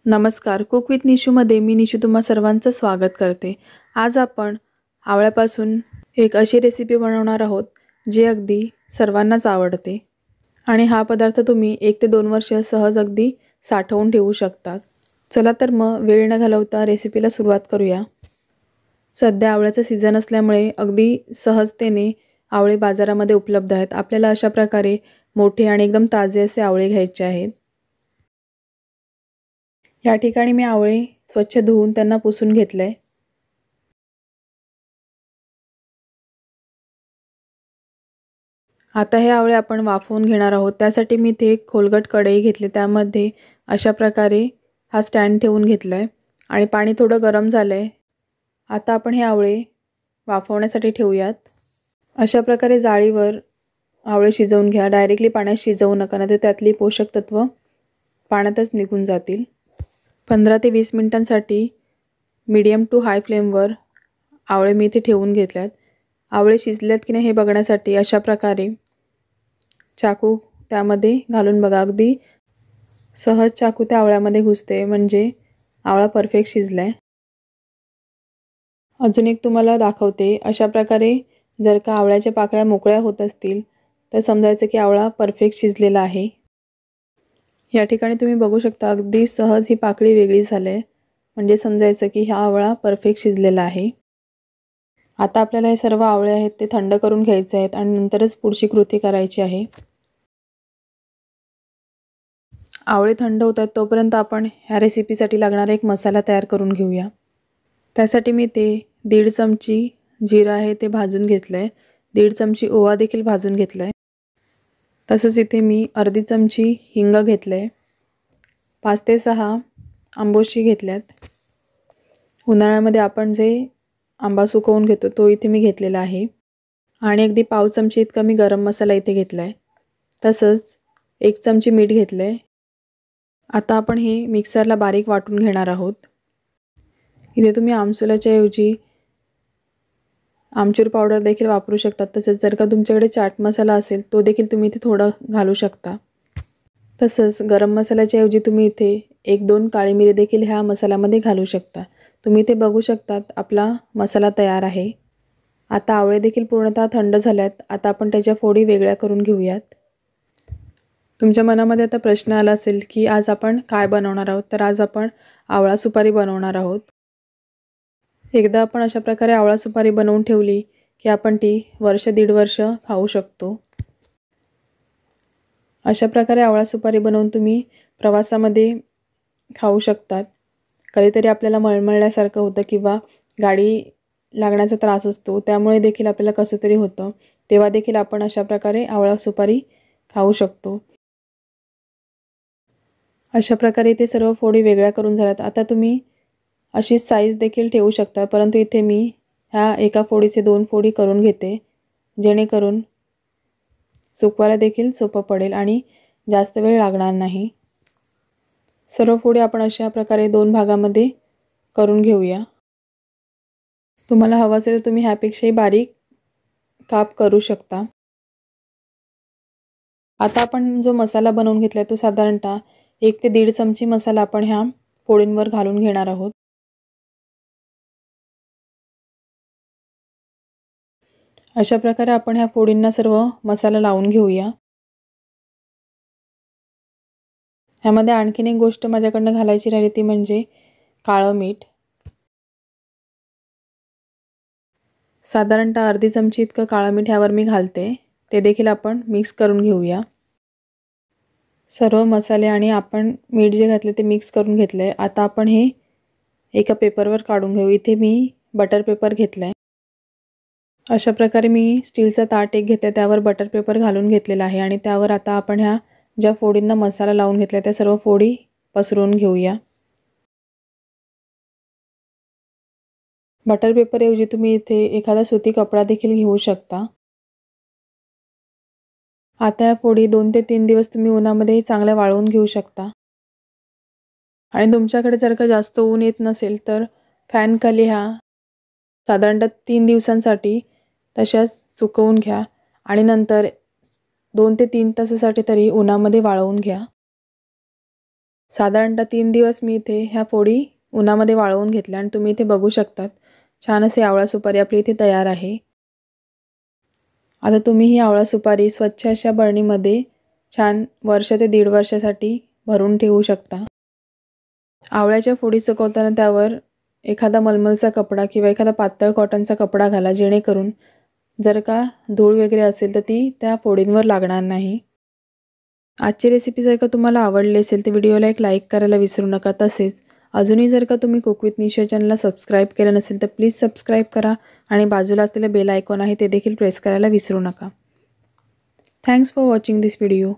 नमस्कार, cook with निशूमध्ये मी निशू तुम्हा सर्वांचं स्वागत करते। आज आपण आवळ्यापासून एक अशी रेसिपी बनवणार आहोत जी अगदी सर्वांनाच आवडते आणि हा पदार्थ तुम्ही 1 ते 2 वर्ष सहज अगदी साठवून ठेवू शकता। चला तर मग वेळ न घालवता रेसिपीला सुरुवात करूया। सध्या आवळ्याचा सीझन असल्यामुळे अगदी सहजतेने आवळे बाजारामध्ये उपलब्ध आहेत। आपल्याला अशा प्रकारे मोठे आणि एकदम ताजे असे आवळे घ्यायचे आहेत। या ठिकाणी मी आवळे स्वच्छ धुवून त्यांना पुसून घेतले। आता हे आवळे आपण वाफवून घेणार आहोत। त्यासाठी मी ते एक खोलगट कढई घेतली, त्यामध्ये अशा प्रकारे हा स्टँड ठेवून घेतलाय आणि पाणी थोडं गरम झालंय। आता आपण हे आवळे वाफवण्यासाठी ठेवूयात। अशा प्रकारे जाळीवर आवळे शिजवून घ्या। डायरेक्टली पाण्यात शिजवू नका, नाहीतर त्यातली पोषक तत्व पाण्यातच निघून जातील। 15 ते 20 मिनिटांसाठी मीडियम टू हाय फ्लेमवर आवळे मी इथे ठेवून घेतल्यात। आवळे शिजलेत की नाही हे बघण्यासाठी अशा प्रकारे चाकू त्यामध्ये घालून बघा। अगदी सहज चाकू त्या आवळ्यामध्ये घुसते, म्हणजे आवळा परफेक्ट शिजलाय। अजून एक तुम्हाला दाखवते। अशा प्रकारे जर का आवळ्याच्या पाकळ्या मोकळ्या होत असतील तर समजायचं की आवळा परफेक्ट शिजलेला आहे। या ठिकाणी तुम्ही बघू शकता अगदी सहज ही पाकळी वेगळी झाली, म्हणजे समजायचं की हा आवळा परफेक्ट शिजलेला आहे। आता आपल्याला हे सर्व आवळे आहेत ते थंड करून घ्यायचे आहेत आणि नंतरच पुढची कृती करायची आहे। आवळे थंड होतात तोपर्यंत आपण ह्या रेसिपीसाठी लागणारा एक मसाला तयार करून घेऊया। त्यासाठी मी ते 1.5 चमची जिरा आहे ते भाजून घेतलंय, 1.5 चमची ओवा देखील भाजून घेतलाय। तसंच इथे मी अर्धी चमची हिंग घेतलंय, 5 ते 6 आंबोशी घेतल्यात। उन्हाळ्यामध्ये आपण जे आंबा सुकवून घेतो तो इथे मी घेतलेला आहे आणि अगदी पाव चमची इतका मी गरम मसाला इथे घेतलाय। तसंच 1 चमची मीठ घेतलंय। आता आपण हे मिक्सरला बारीक वाटून घेणार आहोत। इथे तुम्ही आमसुलाच्या ऐवजी आमचूर पावडर देखील वापरू शकता। तसंच जर का तुमच्याकडे चाट मसाला असेल तो देखील तुम्ही इथे थोडा घालू शकता। तसंच गरम मसाल्याच्या ऐवजी तुम्ही इथे 1-2 काळी मिरी देखील ह्या मसाल्यामध्ये घालू शकता। तुम्ही इथे बघू शकतात आपला मसाला तयार आहे। आता आवळे देखील पूर्णतः थंड झाल्यात। आता आपण त्याच्या फोडी वेगळ्या करून घेऊयात। तुमच्या मनामध्ये आता प्रश्न आला असेल की आज आपण काय बनवणार आहोत, तर आज आपण आवळा सुपारी बनवणार आहोत। एकदा आपण अशा प्रकारे आवळा सुपारी बनवून ठेवली की आपण ती वर्ष 1.5 वर्ष खाऊ शकतो। अशा प्रकारे आवळा सुपारी बनवून तुम्ही प्रवासामध्ये खाऊ शकतात। कधीतरी आपल्याला मळमळल्यासारखं होतं किंवा गाडी लागण्याचा त्रास असतो, त्यामुळे देखील आपल्याला कसं तरी होतं, तेव्हा देखील आपण अशा प्रकारे आवळा सुपारी खाऊ शकतो। अशा प्रकारे ते सर्व फोडी वेगळ्या करून झाल्यात। आता तुम्ही अशी साईज देखील ठेवू शकता, परंतु इथे मी ह्या एका फोडीचे 2 फोडी करून घेते, जेणेकरून सुकवायला देखील सोपं पडेल आणि जास्त वेळ लागणार नाही। सर्व फोडी आपण अशा प्रकारे 2 भागामध्ये करून घेऊया। तुम्हाला हवं असेल तर तुम्ही ह्यापेक्षाही बारीक काप करू शकता। आता आपण जो मसाला बनवून घेतलाय तो साधारणतः 1 ते 1.5 चमची मसाला आपण ह्या फोडींवर घालून घेणार आहोत। अशा प्रकारे आपण ह्या फोडींना सर्व मसाला लावून घेऊया। ह्यामध्ये आणखीन एक गोष्ट माझ्याकडनं घालायची राहिली ती म्हणजे काळं मीठ। साधारणतः अर्धी चमची इतकं काळं मीठ ह्यावर मी घालते, ते देखील आपण मिक्स करून घेऊया। सर्व मसाले आणि आपण मीठ जे घातले ते मिक्स करून घेतले। आता आपण हे एका पेपरवर काढून घेऊ। इथे मी बटर पेपर घेतलाय। अशा प्रकारे मी स्टीलचा ताट एक घेतला, त्यावर बटर पेपर घालून घेतलेला आहे आणि त्यावर आता आपण ह्या ज्या फोडींना मसाला लावून घेतला त्या सर्व फोडी पसरवून घेऊया। बटर पेपर ऐवजी तुम्ही इथे एखादा सुती कपडा देखील घेऊ शकता। आता या फोडी 2 ते 3 दिवस तुम्ही उन्हामध्ये चांगल्या वाळवून घेऊ शकता आणि तुमच्याकडे जर का जास्त ऊन येत नसेल तर फॅन खाली ह्या साधारणतः 3 दिवसांसाठी तशाच सुकवून घ्या आणि नंतर 2 ते 3 तासासाठी तरी उन्हामध्ये वाळवून घ्या। साधारणतः 3 दिवस मी इथे ह्या फोडी उन्हामध्ये वाळवून घेतल्या आणि तुम्ही इथे बघू शकतात छान असे आवळा सुपारी आपली इथे तयार आहे। आता तुम्ही ही आवळा सुपारी स्वच्छ अशा बरणीमध्ये छान वर्ष ते 1.5 वर्षासाठी भरून ठेवू शकता। आवळ्याच्या फोडी सुकवताना त्यावर एखादा मलमलचा कपडा किंवा एखादा पातळ कॉटनचा कपडा घाला, जेणेकरून जर का धूळ वगैरे असेल तर ती त्या फोडींवर लागणार नाही। आजची रेसिपी जर का तुम्हाला आवडली असेल तर व्हिडिओला एक लाईक करायला विसरू नका। तसेच अजूनही जर का तुम्ही कुक विथ निशा चॅनलला सबस्क्राईब केलं नसेल तर प्लीज सबस्क्राईब करा आणि बाजूला असलेले बेल आयकॉन आहे ते देखील प्रेस करायला विसरू नका। Thanks for watching this video.